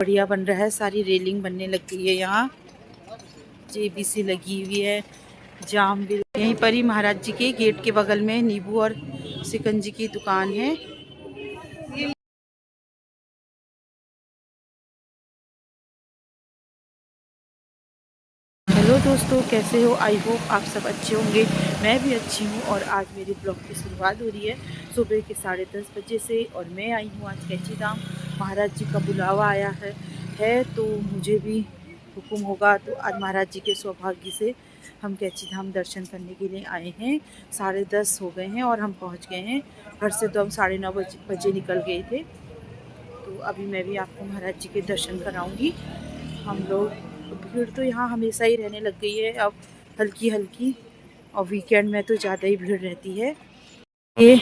बढ़िया बन रहा है। सारी रेलिंग बनने लग गई है। यहाँ जेबीसी लगी हुई है। जाम भी यहीं पर ही महाराज जी के गेट के बगल में नींबू और शिकंजी की दुकान है। हेलो दोस्तों, कैसे हो? आई होप आप सब अच्छे होंगे। मैं भी अच्छी हूँ और आज मेरे ब्लॉग की शुरुआत हो रही है सुबह के 10:30 बजे से। और मैं आई हूँ आज कैंची धाम। महाराज जी का बुलावा आया है तो मुझे भी हुक्म होगा। तो आज महाराज जी के सौभाग्य से हम कैंची धाम दर्शन करने के लिए आए हैं। 10:30 हो गए हैं और हम पहुँच गए हैं। घर से तो हम 9:30 बजे निकल गए थे। तो अभी मैं भी आपको महाराज जी के दर्शन कराऊंगी। हम लोग भीड़ तो यहाँ हमेशा ही रहने लग गई है अब, हल्की हल्की। और वीकेंड में तो ज़्यादा ही भीड़ रहती है। ये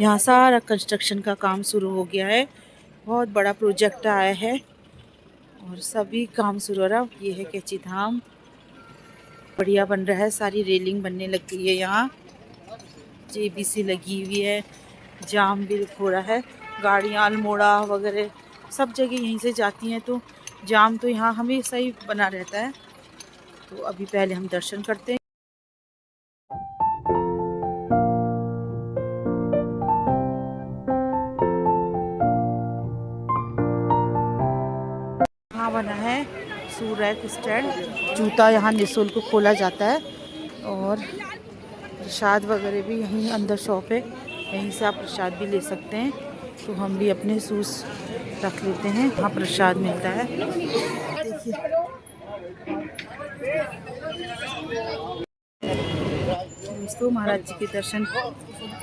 यहाँ सारा कंस्ट्रक्शन का काम शुरू हो गया है। बहुत बड़ा प्रोजेक्ट आया है और सभी काम शुरू हो रहा। ये है कैंची धाम। बढ़िया बन रहा है। सारी रेलिंग बनने लग गई है। यहाँ जेबीसी लगी हुई है। जाम भी हो रहा है। गाड़ियाँ अल्मोड़ा वगैरह सब जगह यहीं से जाती हैं तो जाम तो यहाँ हमेशा ही बना रहता है। तो अभी पहले हम दर्शन करते हैं। यहाँ बना है सूरज स्टैंड। जूता यहाँ निःशुल्क खोला जाता है और प्रसाद वगैरह भी यहीं अंदर शॉप है। यहीं से आप प्रसाद भी ले सकते हैं। तो हम भी अपने शूज़ रख लेते हैं। वहाँ प्रसाद मिलता है। देखिए दोस्तों, महाराज जी के दर्शन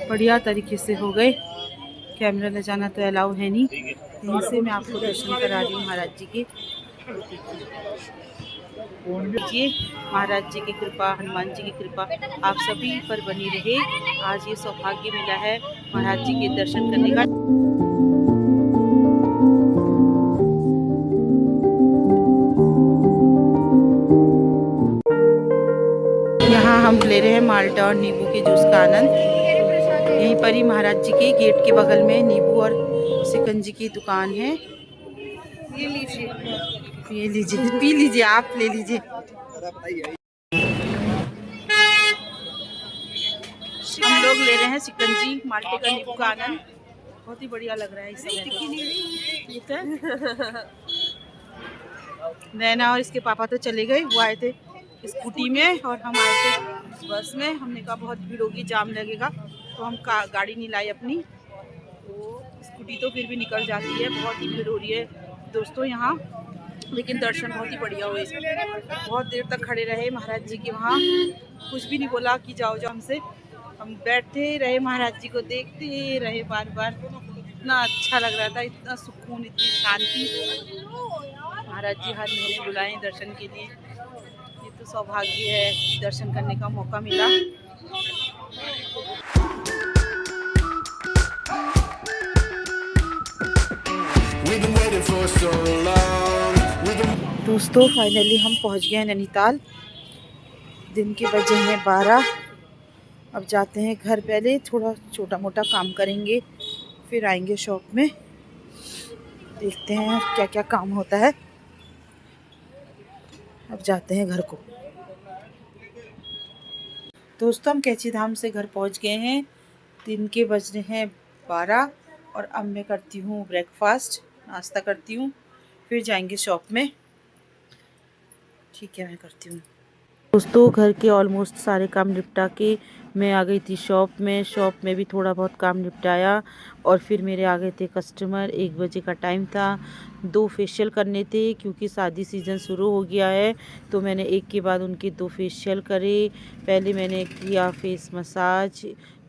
बढ़िया तरीके से हो गए। कैमरा ले जाना तो अलाउ है नहीं। यहीं से मैं आपको दर्शन करा रही हूँ महाराज जी के। देखिए महाराज जी की कृपा, हनुमान जी की कृपा आप सभी पर बनी रहे। आज ये सौभाग्य मिला है महाराज जी के दर्शन करने का। यहाँ हम ले रहे हैं माल्टा और नींबू के जूस का आनंद। यहीं पर ही महाराज जी के गेट के बगल में नींबू और शिकंजी की दुकान है। ये लीजिए, ये लीजिए, पी लीजिए, आप ले लीजिए। हम लोग ले रहे हैं शिकंजी माल्टे का नींबू का आनंद। बहुत ही बढ़िया लग रहा है इसमें तो। नैना और इसके पापा तो चले गए। वो आए थे स्कूटी में और हम आए थे बस में। हमने कहा बहुत भीड़ होगी, जाम लगेगा, तो हम गाड़ी नहीं लाई अपनी। तो स्कूटी तो फिर भी निकल जाती है। बहुत ही भीड़ हो रही है दोस्तों यहाँ। लेकिन दर्शन बहुत ही बढ़िया हुए। बहुत देर तक खड़े रहे महाराज जी के वहाँ। कुछ भी नहीं बोला कि जाओ जाओ हमसे। हम बैठे रहे, महाराज जी को देखते रहे बार बार। इतना अच्छा लग रहा था, इतना सुकून, इतनी शांति। महाराज जी हर महीने बुलाएं दर्शन के लिए। ये तो सौभाग्य है, दर्शन करने का मौका मिला। दोस्तों फाइनली हम पहुंच गए नैनीताल। दिन के बजे हैं 12। अब जाते हैं घर। पहले थोड़ा छोटा मोटा काम करेंगे, फिर आएंगे शॉप में। देखते हैं क्या क्या काम होता है। अब जाते हैं घर को। दोस्तों हम कैंची धाम से घर पहुंच गए हैं। दिन के बज रहे हैं 12 और अब मैं करती हूँ ब्रेकफास्ट, नाश्ता करती हूँ, फिर जाएंगे शॉप में। ठीक है, मैं करती हूँ। दोस्तों घर के ऑलमोस्ट सारे काम निपटा के मैं आ गई थी शॉप में। शॉप में भी थोड़ा बहुत काम निपटाया और फिर मेरे आ गए थे कस्टमर। 1 बजे का टाइम था। 2 फेशियल करने थे क्योंकि शादी सीज़न शुरू हो गया है। तो मैंने एक के बाद उनके 2 फेशियल करे। पहले मैंने किया फेस मसाज,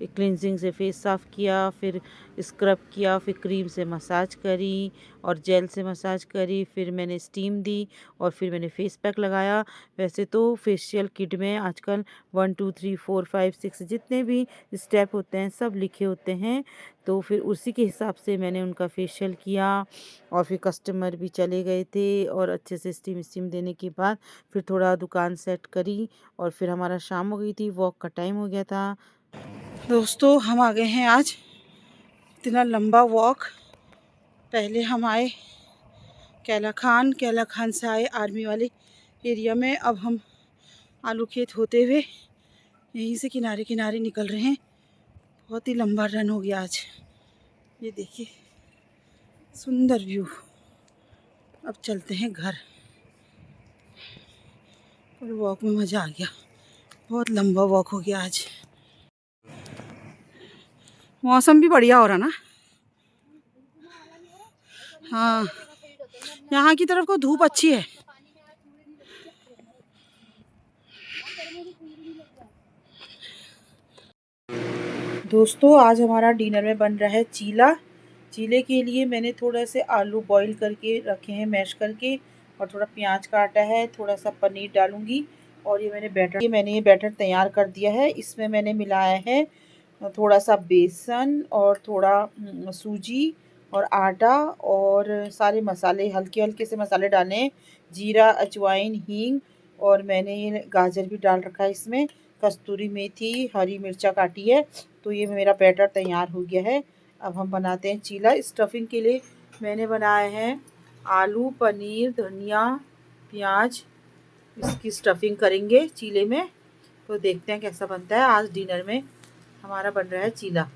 क्लिनजिंग से फेस साफ़ किया, फिर स्क्रब किया, फिर क्रीम से मसाज करी और जेल से मसाज करी, फिर मैंने स्टीम दी और फिर मैंने फेस पैक लगाया। वैसे तो फेशियल किट में आजकल 1 2 3 4 5 6 जितने भी स्टेप होते हैं सब लिखे होते हैं। तो फिर उसी के हिसाब से मैंने उनका फेशियल किया और फिर कस्टमर भी चले गए थे। और अच्छे से स्टीम देने के बाद फिर थोड़ा दुकान सेट करी और फिर हमारा शाम हो गई थी, वॉक का टाइम हो गया था। दोस्तों हम आ गए हैं आज। इतना लंबा वॉक। पहले हम आए कैला खान से आए आर्मी वाले एरिया में। अब हम आलू खेत होते हुए यहीं से किनारे किनारे निकल रहे हैं। बहुत ही लंबा रन हो गया आज। ये देखिए सुंदर व्यू। अब चलते हैं घर। और वॉक में मज़ा आ गया, बहुत लंबा वॉक हो गया आज। मौसम भी बढ़िया हो रहा ना। हाँ, यहाँ की तरफ को धूप अच्छी है। दोस्तों आज हमारा डिनर में बन रहा है चीला। चीले के लिए मैंने थोड़ा से आलू बॉईल करके रखे हैं, मैश करके, और थोड़ा प्याज काटा है, थोड़ा सा पनीर डालूंगी। और ये मैंने ये बैटर तैयार कर दिया है। इसमें मैंने मिलाया है थोड़ा सा बेसन और थोड़ा सूजी और आटा और सारे मसाले, हल्के हल्के से मसाले डाले हैं, जीरा, अजवाइन, हींग, और मैंने ये गाजर भी डाल रखा है इसमें, कस्तूरी मेथी, हरी मिर्चा काटी है। तो ये मेरा बैटर तैयार हो गया है। अब हम बनाते हैं चीला। स्टफिंग के लिए मैंने बनाए हैं आलू, पनीर, धनिया, प्याज। इसकी स्टफिंग करेंगे चीले में। तो देखते हैं कैसा बनता है। आज डिनर में हमारा बन रहा है चीला।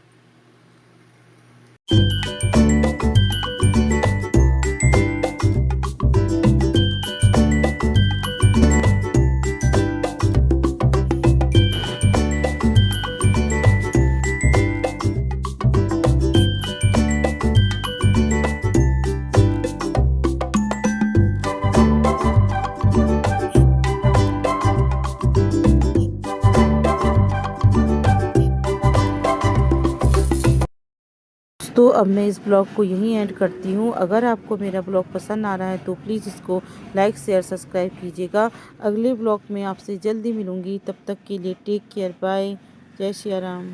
तो अब मैं इस ब्लॉग को यहीं एंड करती हूँ। अगर आपको मेरा ब्लॉग पसंद आ रहा है तो प्लीज़ इसको लाइक, शेयर, सब्सक्राइब कीजिएगा। अगले ब्लॉग में आपसे जल्दी मिलूँगी। तब तक के लिए टेक केयर, बाय, जय श्री राम।